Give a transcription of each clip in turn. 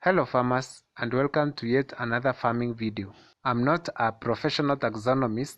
Hello farmers, and welcome to yet another farming video. I'm not a professional taxonomist,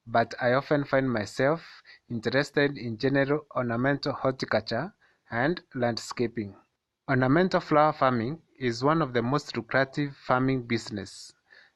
but I often find myself interested in general ornamental horticulture and landscaping. Ornamental flower farming is one of the most lucrative farming business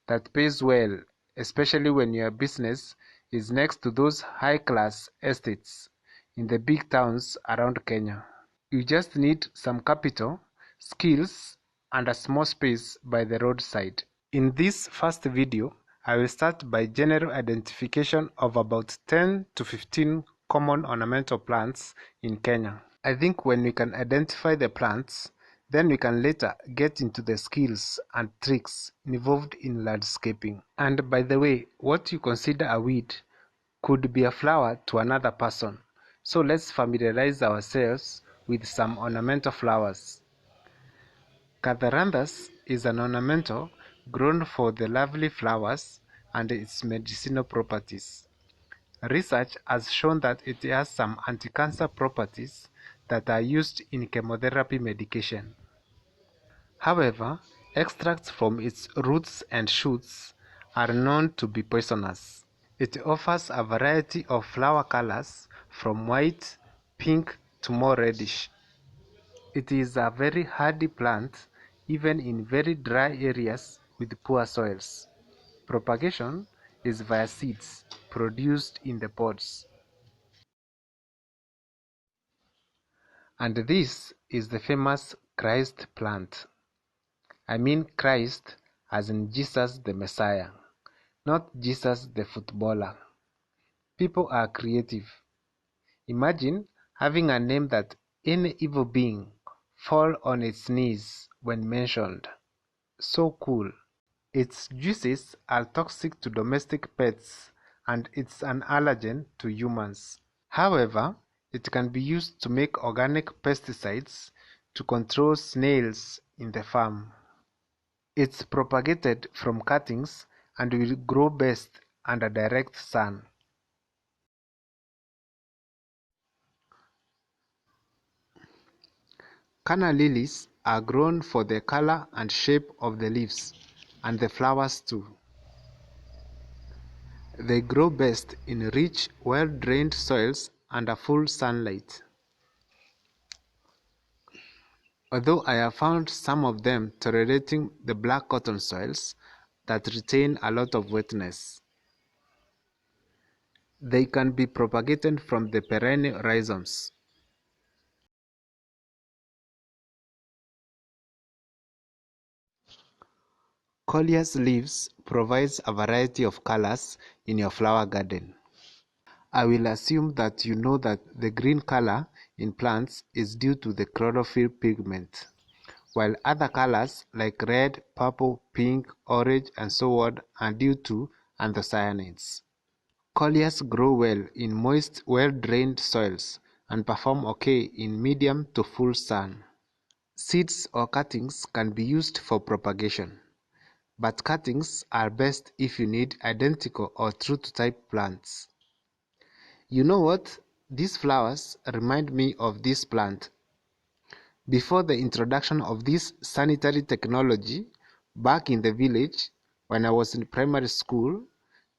that pays well, especially when your business is next to those high-class estates in the big towns around Kenya. You just need some capital, skills, and a small space by the roadside. In this first video, I will start by general identification of about 10 to 15 common ornamental plants in Kenya. I think when we can identify the plants, then we can later get into the skills and tricks involved in landscaping. And by the way, what you consider a weed could be a flower to another person. So let's familiarize ourselves with some ornamental flowers. Catharanthus is an ornamental grown for the lovely flowers and its medicinal properties. Research has shown that it has some anti-cancer properties that are used in chemotherapy medication. However, extracts from its roots and shoots are known to be poisonous. It offers a variety of flower colors from white, pink to more reddish. It is a very hardy plant even in very dry areas with poor soils. Propagation is via seeds produced in the pods. And this is the famous Christ plant. I mean Christ as in Jesus the Messiah, not Jesus the footballer. People are creative. Imagine having a name that any evil being fall on its knees when mentioned. So cool. Its juices are toxic to domestic pets and it's an allergen to humans. However, it can be used to make organic pesticides to control snails in the farm. It's propagated from cuttings and will grow best under direct sun. Canna lilies are grown for the color and shape of the leaves, and the flowers too. They grow best in rich, well-drained soils under full sunlight. Although I have found some of them tolerating the black cotton soils that retain a lot of wetness. They can be propagated from the perennial rhizomes. Coleus leaves provides a variety of colors in your flower garden. I will assume that you know that the green color in plants is due to the chlorophyll pigment, while other colors like red, purple, pink, orange, and so on are due to anthocyanins. Coleus grow well in moist, well-drained soils and perform okay in medium to full sun. Seeds or cuttings can be used for propagation, but cuttings are best if you need identical or true-to-type plants. You know what? These flowers remind me of this plant. Before the introduction of this sanitary technology, back in the village, when I was in primary school,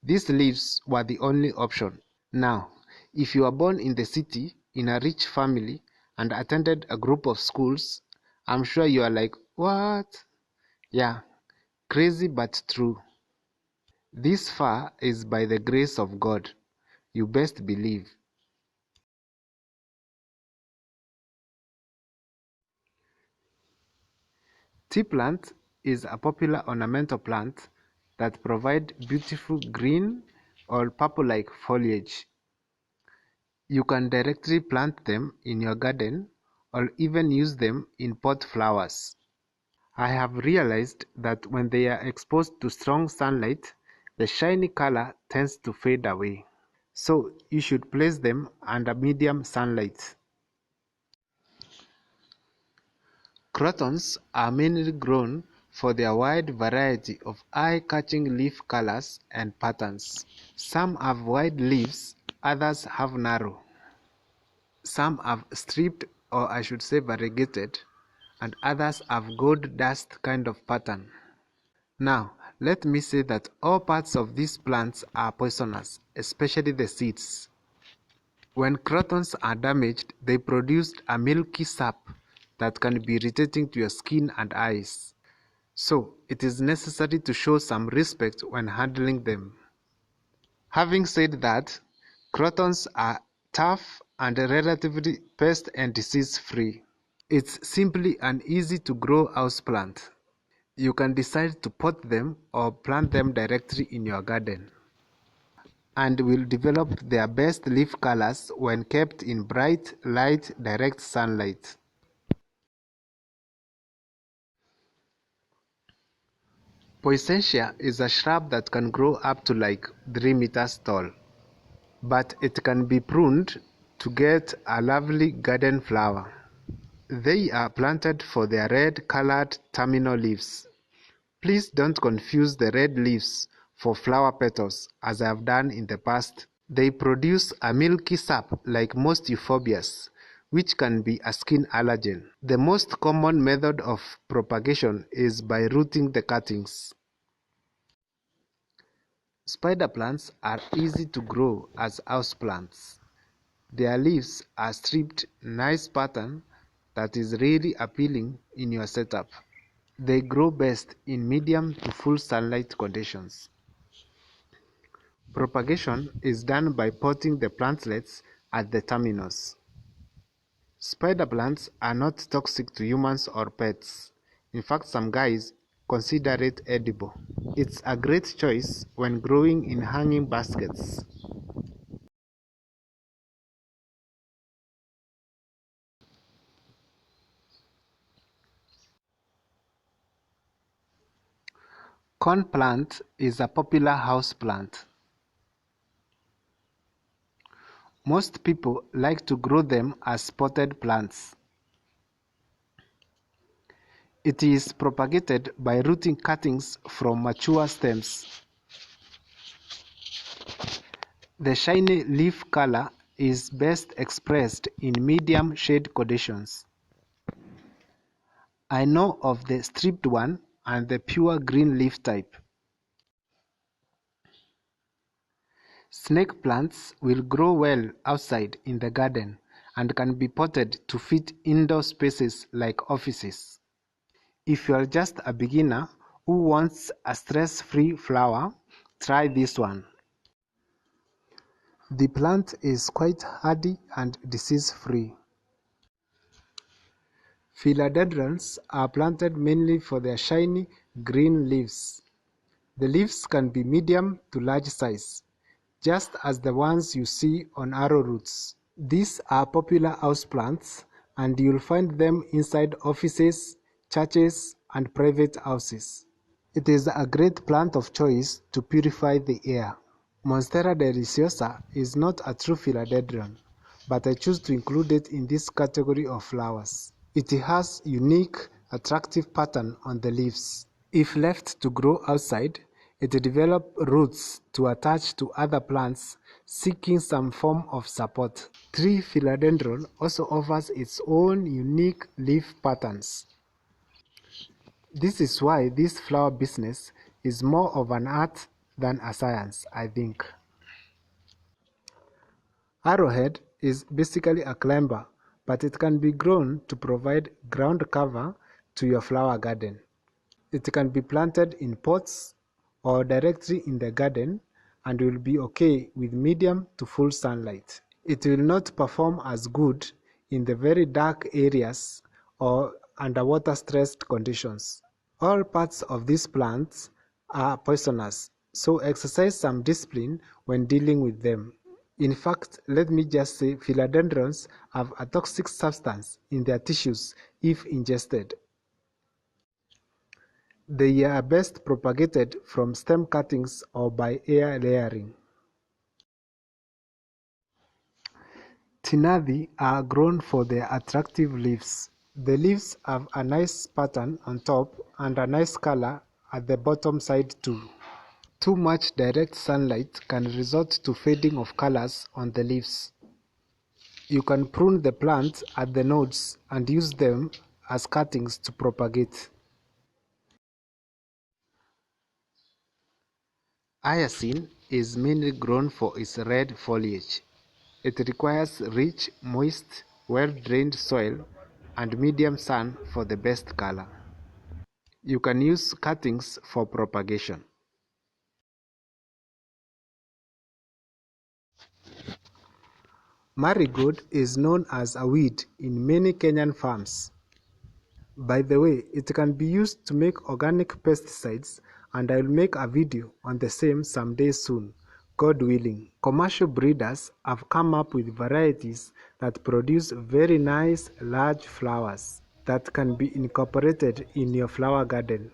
these leaves were the only option. Now, if you are born in the city, in a rich family, and attended a group of schools, I'm sure you are like, what? Yeah, crazy but true. This far is by the grace of God. You best believe. Tea plant is a popular ornamental plant that provide beautiful green or purple-like foliage. You can directly plant them in your garden or even use them in pot flowers. I have realized that when they are exposed to strong sunlight, the shiny color tends to fade away. So you should place them under medium sunlight. Crotons are mainly grown for their wide variety of eye-catching leaf colors and patterns. Some have wide leaves, others have narrow. Some have striped, or I should say variegated, and others have gold dust kind of pattern. Now, let me say that all parts of these plants are poisonous, especially the seeds. When crotons are damaged, they produce a milky sap that can be irritating to your skin and eyes. So, it is necessary to show some respect when handling them. Having said that, crotons are tough and relatively pest and disease free. It's simply an easy to grow houseplant. You can decide to pot them or plant them directly in your garden, and will develop their best leaf colors when kept in bright, light, direct sunlight. Poisentia is a shrub that can grow up to like 3 meters tall, but it can be pruned to get a lovely garden flower. They are planted for their red-colored terminal leaves. Please don't confuse the red leaves for flower petals as I have done in the past. They produce a milky sap like most euphorbias, which can be a skin allergen. The most common method of propagation is by rooting the cuttings. Spider plants are easy to grow as houseplants. Their leaves are striped nice pattern that is really appealing in your setup. They grow best in medium to full sunlight conditions. Propagation is done by potting the plantlets at the terminus. Spider plants are not toxic to humans or pets. In fact, some guys consider it edible. It's a great choice when growing in hanging baskets. Corn plant is a popular house plant. Most people like to grow them as potted plants. It is propagated by rooting cuttings from mature stems. The shiny leaf color is best expressed in medium shade conditions. I know of the striped one and the pure green leaf type. Snake plants will grow well outside in the garden and can be potted to fit indoor spaces like offices. If you are just a beginner who wants a stress-free flower, try this one. The plant is quite hardy and disease-free. Philodendrons are planted mainly for their shiny green leaves. The leaves can be medium to large size, just as the ones you see on arrowroots. These are popular houseplants, and you'll find them inside offices, churches, and private houses. It is a great plant of choice to purify the air. Monstera deliciosa is not a true philodendron, but I choose to include it in this category of flowers. It has unique, attractive pattern on the leaves. If left to grow outside, it develops roots to attach to other plants seeking some form of support. Tree philodendron also offers its own unique leaf patterns. This is why this flower business is more of an art than a science, I think. Arrowhead is basically a climber, but it can be grown to provide ground cover to your flower garden. It can be planted in pots or directly in the garden and will be okay with medium to full sunlight. It will not perform as good in the very dark areas or underwater stressed conditions. All parts of these plants are poisonous, so exercise some discipline when dealing with them. In fact, let me just say philodendrons have a toxic substance in their tissues if ingested. They are best propagated from stem cuttings or by air layering. Ctenanthe are grown for their attractive leaves. The leaves have a nice pattern on top and a nice color at the bottom side too. Too much direct sunlight can result to fading of colors on the leaves. You can prune the plants at the nodes and use them as cuttings to propagate. Iresine is mainly grown for its red foliage. It requires rich, moist, well-drained soil and medium sun for the best color. You can use cuttings for propagation. Marigold is known as a weed in many Kenyan farms. By the way, it can be used to make organic pesticides, and I'll make a video on the same someday soon, God willing. Commercial breeders have come up with varieties that produce very nice large flowers that can be incorporated in your flower garden.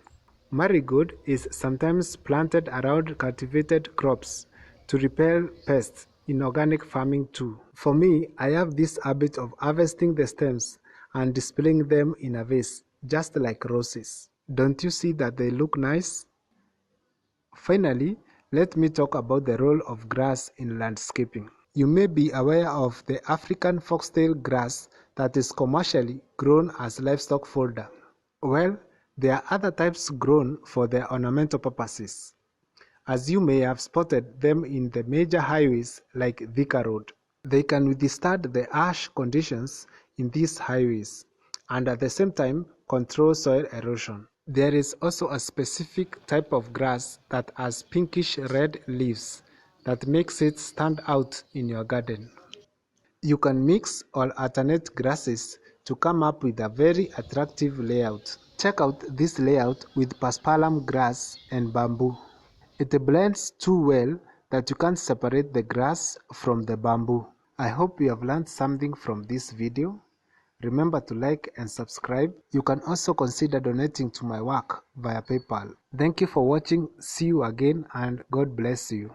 Marigold is sometimes planted around cultivated crops to repel pests in organic farming too. For me, I have this habit of harvesting the stems and displaying them in a vase, just like roses. Don't you see that they look nice? Finally, let me talk about the role of grass in landscaping. You may be aware of the African foxtail grass that is commercially grown as livestock fodder. Well, there are other types grown for their ornamental purposes, as you may have spotted them in the major highways like Vinca Road. They can withstand the harsh conditions in these highways and at the same time control soil erosion. There is also a specific type of grass that has pinkish red leaves that makes it stand out in your garden. You can mix or alternate grasses to come up with a very attractive layout. Check out this layout with paspalum grass and bamboo. It blends too well that you can't separate the grass from the bamboo. I hope you have learned something from this video. Remember to like and subscribe. You can also consider donating to my work via PayPal. Thank you for watching. See you again and God bless you.